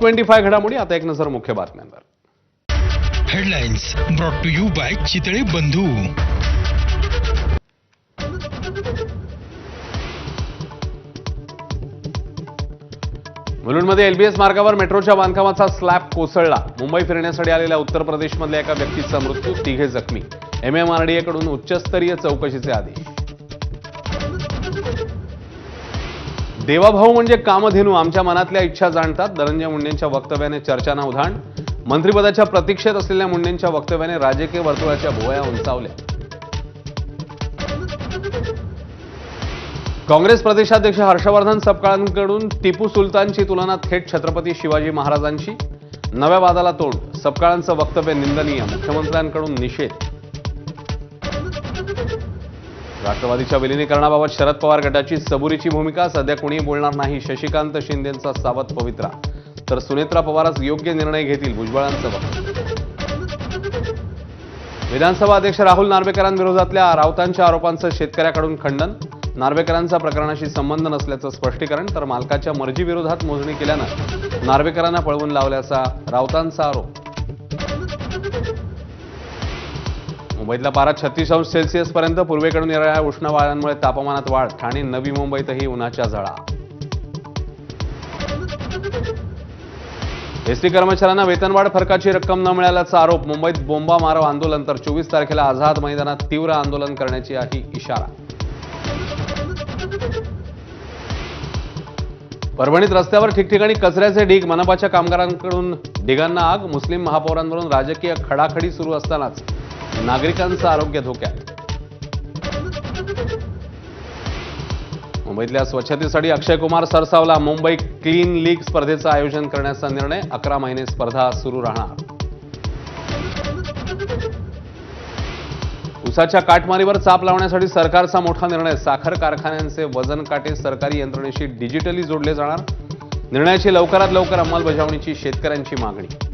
25 घडामोडी आता एक नजर मुख्य बातम्यांवर. Headlines brought to you by Chitale Bandhu. मुलुंडमध्ये एलबीएस मार्गावर मेट्रोच्या बांधकामाचा स्लॅब कोसळला. मुंबई फिरण्यासाठी आलेल्या उत्तर प्रदेशमधल्या एका व्यक्तीचा मृत्यू, 3 जखमी. MMRDA कडून उच्चस्तरीय चौकशीचे आदेश. देवाभाऊ म्हणजे कामधेनू, आमच्या मनातल्या इच्छा जाणतात. धनंजय मुंडेंच्या वक्तव्याने चर्चांना उधाण. मंत्रिपदाच्या प्रतीक्षेत असलेल्या मुंडेंच्या वक्तव्याने राजकीय वर्तुळाच्या भुवया उंचावल्या. काँग्रेस प्रदेशाध्यक्ष हर्षवर्धन सपकाळांकडून टिपू सुलतानची तुलना थेट छत्रपती शिवाजी महाराजांशी. नव्या वादाला तोंड. सपकाळांचं वक्तव्य निंदनीय, मुख्यमंत्र्यांकडून निषेध. राष्ट्रवादीच्या विलिनीकरणाबाबत शरद पवार गटाची सबुरीची भूमिका. सध्या कोणी बोलणार नाही, शशिकांत शिंदेंचा सावध पवित्रा. तर सुनेत्रा पवारच योग्य निर्णय घेतील, भुजबळांचं वक्तव्य. विधानसभा अध्यक्ष राहुल नार्वेकरांविरोधातल्या राऊतांच्या आरोपांचं शेतकऱ्याकडून खंडन. नार्वेकरांचा प्रकरणाशी संबंध नसल्याचं स्पष्टीकरण. तर मालकाच्या मर्जीविरोधात मोजणी केल्यानं नार्वेकरांना पळवून लावल्याचा राऊतांचा आरोप. मुंबईतला पारा 36°C पर्यंत. पूर्वेकडून येणाऱ्या उष्ण वाऱ्यांमुळे तापमानात वाढ. ठाणे, नवी मुंबईतही उन्हाच्या झळा. एसटी कर्मचाऱ्यांना वेतनवाढ फरकाची रक्कम न मिळाल्याचा आरोप. मुंबईत बोंबामारो आंदोलन. तर 24 तारखेला आझाद मैदानात तीव्र आंदोलन करण्याची आहे इशारा. परभणीत रस्त्यावर ठिकठिकाणी कचऱ्याचे ढीग. मनपाच्या कामगारांकडून ढिगांना आग. मुस्लिम महापौरांवरून राजकीय खडाखडी सुरू असतानाच नागरिकांचं आरोग्य धोक्यात. मुंबईतल्या स्वच्छतेसाठी अक्षय कुमार सरसावला. मुंबई क्लीन लीग स्पर्धेचं आयोजन करण्याचा निर्णय. 11 महिने स्पर्धा सुरू राहणार. उसाच्या काटमारीवर चाप लावण्यासाठी सरकारचा मोठा निर्णय. साखर कारखान्यांचे वजन काटे सरकारी यंत्रणेशी डिजिटली जोडले जाणार. निर्णयाची लवकरात लवकर अंमलबजावणीची शेतकऱ्यांची मागणी.